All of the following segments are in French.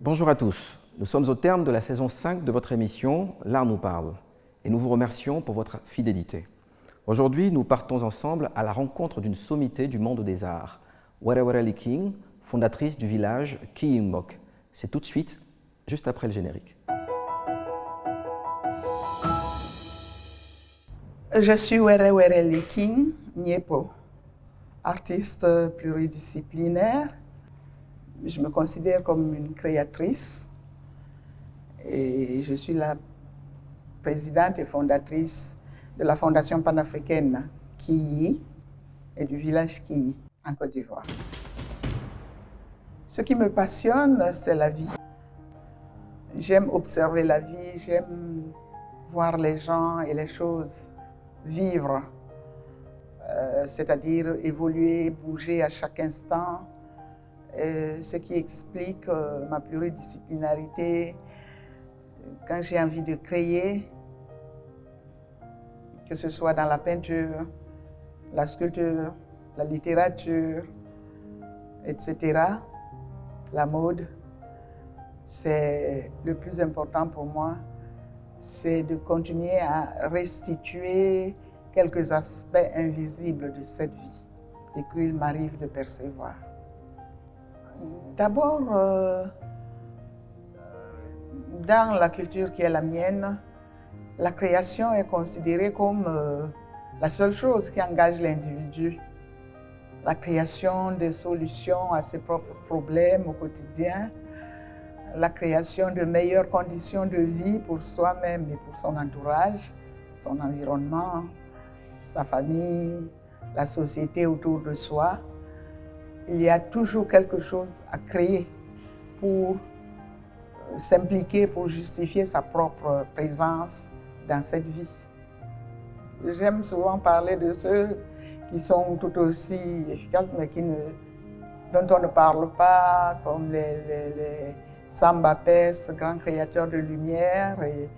Bonjour à tous, nous sommes au terme de la saison 5 de votre émission L'Art nous parle et nous vous remercions pour votre fidélité. Aujourd'hui, nous partons ensemble à la rencontre d'une sommité du monde des arts, Were Lee King, fondatrice du village Kiyimbok. C'est tout de suite, juste après le générique. Je suis Were Lee King Nyepo, artiste pluridisciplinaire. Je me considère comme une créatrice et je suis la présidente et fondatrice de la Fondation panafricaine Kiyi et du village Kiyi en Côte d'Ivoire. Ce qui me passionne, c'est la vie. J'aime observer la vie, j'aime voir les gens et les choses vivre, c'est-à-dire évoluer, bouger à chaque instant, ce qui explique ma pluridisciplinarité. Quand j'ai envie de créer, que ce soit dans la peinture, la sculpture, la littérature, etc., la mode, c'est le plus important pour moi, c'est de continuer à restituer quelques aspects invisibles de cette vie et qu'il m'arrive de percevoir. D'abord, dans la culture qui est la mienne, la création est considérée comme la seule chose qui engage l'individu. La création des solutions à ses propres problèmes au quotidien, la création de meilleures conditions de vie pour soi-même et pour son entourage, son environnement, sa famille, la société autour de soi. Il y a toujours quelque chose à créer pour s'impliquer, pour justifier sa propre présence dans cette vie. J'aime souvent parler de ceux qui sont tout aussi efficaces, mais dont on ne parle pas, comme les Samba Pes, grand créateur de lumière, et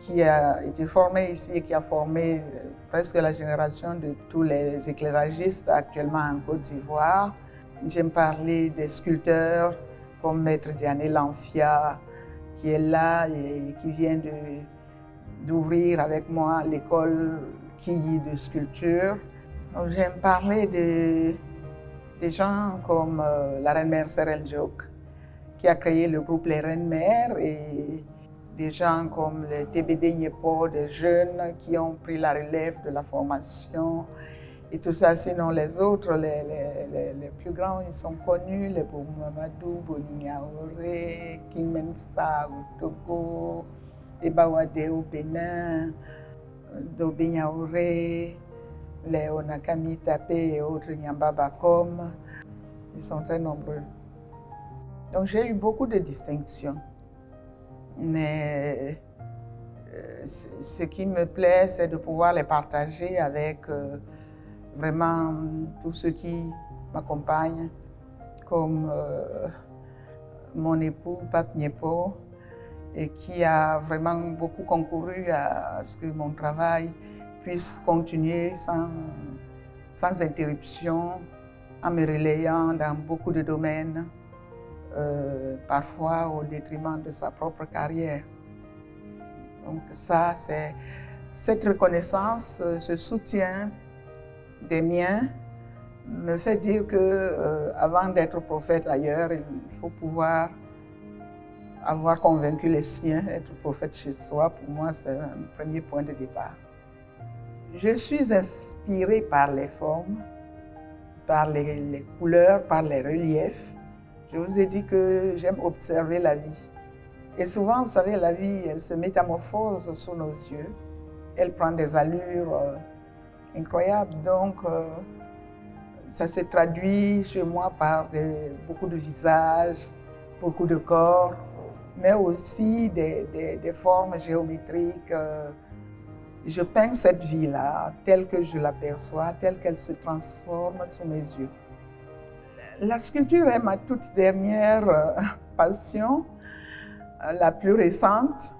qui a été formé ici et qui a formé presque la génération de tous les éclairagistes actuellement en Côte d'Ivoire. J'aime parler des sculpteurs comme Maître Diané Lanfia, qui est là et qui vient d'ouvrir avec moi l'école Kiyi de sculpture. J'aime parler des gens comme la reine-mère Serel Diok, qui a créé le groupe Les Reines-Mères, et des gens comme les TBD Nyepo, des jeunes qui ont pris la relève de la formation et tout ça. Sinon les autres, les plus grands, ils sont connus, les Boubou Mamadou, Boni Yaouré, King Mensa au Togo, Ebawade au Bénin, Dobé Yaouré, les Onakami Tapé et autres, Nyamba Bakom. Ils sont très nombreux. Donc j'ai eu beaucoup de distinctions. Mais ce qui me plaît, c'est de pouvoir les partager avec vraiment tous ceux qui m'accompagnent, comme mon époux, Pape Nyepo, et qui a vraiment beaucoup concouru à ce que mon travail puisse continuer sans interruption, en me relayant dans beaucoup de domaines. Parfois au détriment de sa propre carrière. Donc ça, c'est cette reconnaissance, ce soutien des miens me fait dire que avant d'être prophète ailleurs, il faut pouvoir avoir convaincu les siens. Être prophète chez soi, pour moi, c'est un premier point de départ. Je suis inspirée par les formes, par les couleurs, par les reliefs. Je vous ai dit que j'aime observer la vie. Et souvent, vous savez, la vie, elle se métamorphose sous nos yeux. Elle prend des allures incroyables. Donc, ça se traduit chez moi par beaucoup de visages, beaucoup de corps, mais aussi des formes géométriques. Je peins cette vie-là telle que je l'aperçois, telle qu'elle se transforme sous mes yeux. La sculpture est ma toute dernière passion, la plus récente.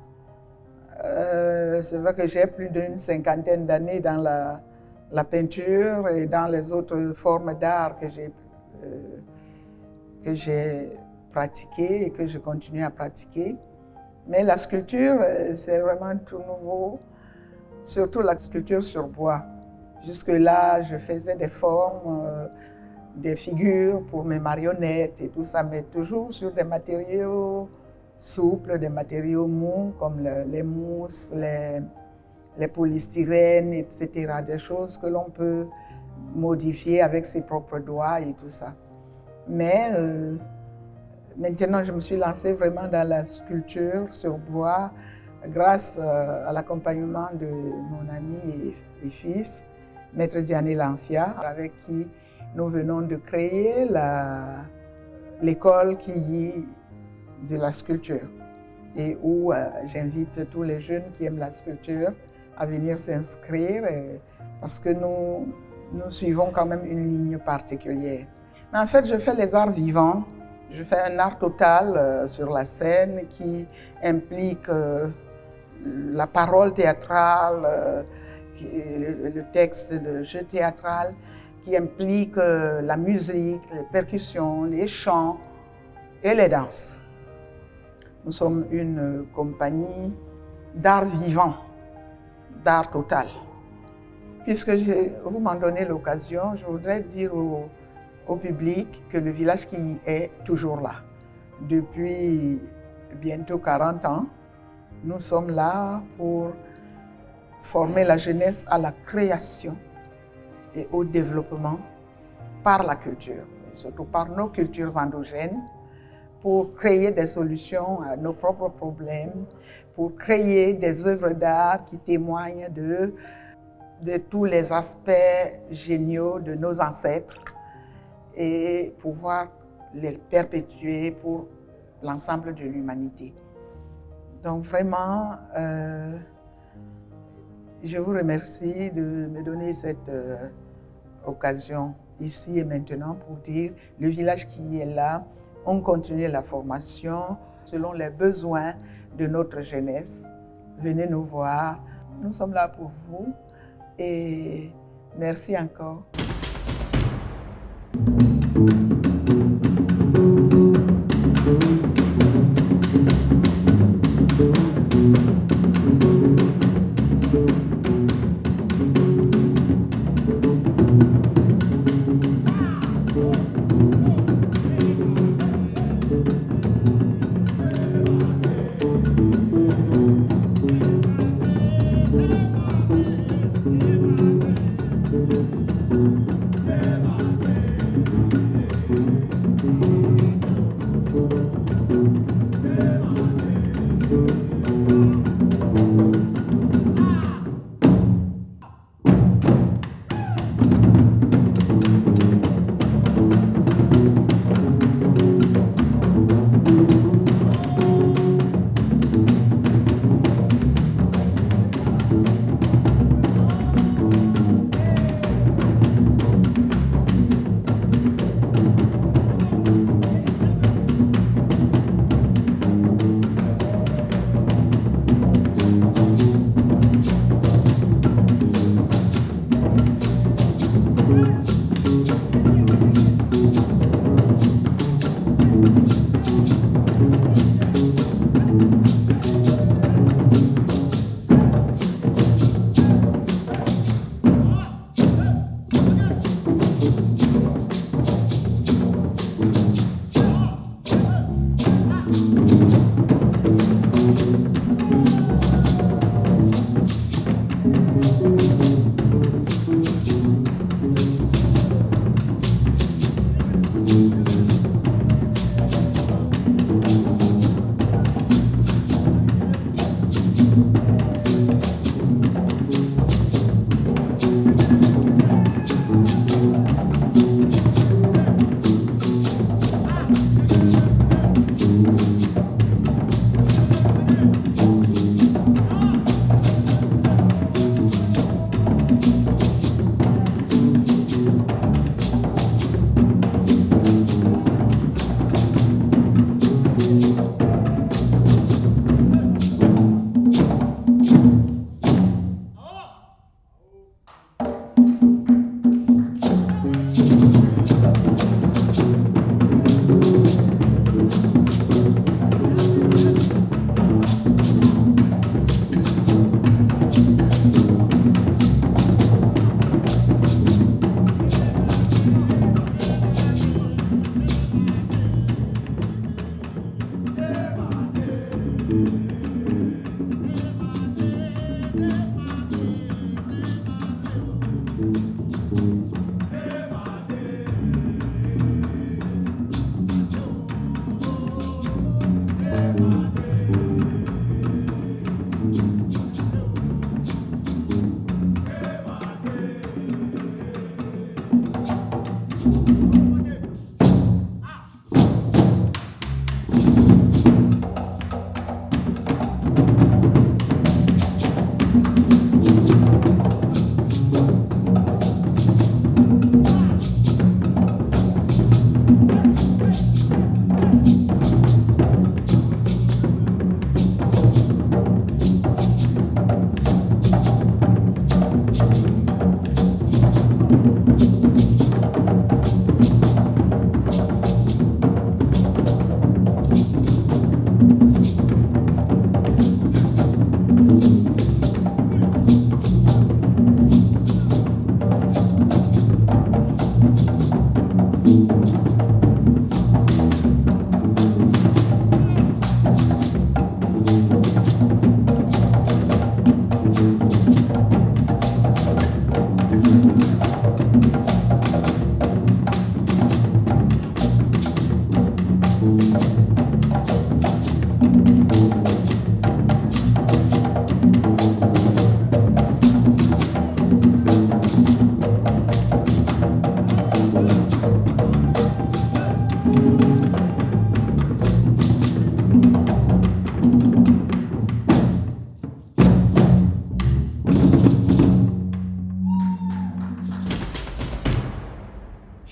C'est vrai que j'ai plus d'une cinquantaine d'années dans la peinture et dans les autres formes d'art que j'ai pratiqué et que je continue à pratiquer. Mais la sculpture, c'est vraiment tout nouveau, surtout la sculpture sur bois. Jusque-là, je faisais des formes, des figures pour mes marionnettes et tout ça, mais toujours sur des matériaux souples, des matériaux mous comme les mousses, les polystyrènes, etc. Des choses que l'on peut modifier avec ses propres doigts et tout ça. Mais maintenant, je me suis lancée vraiment dans la sculpture sur bois grâce à l'accompagnement de mon ami et fils, Maître Diané Lanfia, avec qui nous venons de créer l'école Kiyi de la sculpture et où j'invite tous les jeunes qui aiment la sculpture à venir s'inscrire parce que nous suivons quand même une ligne particulière. Mais en fait, je fais les arts vivants. Je fais un art total sur la scène qui implique la parole théâtrale, le texte de jeu théâtral, qui implique la musique, les percussions, les chants et les danses. Nous sommes une compagnie d'art vivant, d'art total. Puisque vous m'en donnez l'occasion, je voudrais dire au public que le village qui est toujours là. Depuis bientôt 40 ans, nous sommes là pour former la jeunesse à la création et au développement par la culture, et surtout par nos cultures endogènes, pour créer des solutions à nos propres problèmes, pour créer des œuvres d'art qui témoignent de tous les aspects géniaux de nos ancêtres et pouvoir les perpétuer pour l'ensemble de l'humanité. Donc vraiment, je vous remercie de me donner cette occasion ici et maintenant pour dire le village qui est là, on continue la formation selon les besoins de notre jeunesse. Venez nous voir, nous sommes là pour vous et merci encore.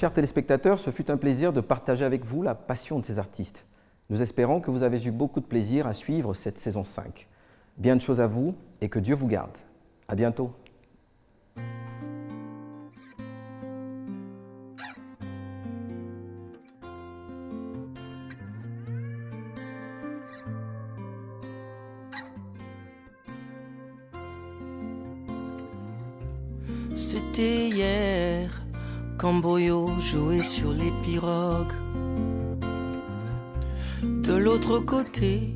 Chers téléspectateurs, ce fut un plaisir de partager avec vous la passion de ces artistes. Nous espérons que vous avez eu beaucoup de plaisir à suivre cette saison 5. Bien de choses à vous et que Dieu vous garde. À bientôt. C'était hier quand Boyo jouait sur les pirogues. De l'autre côté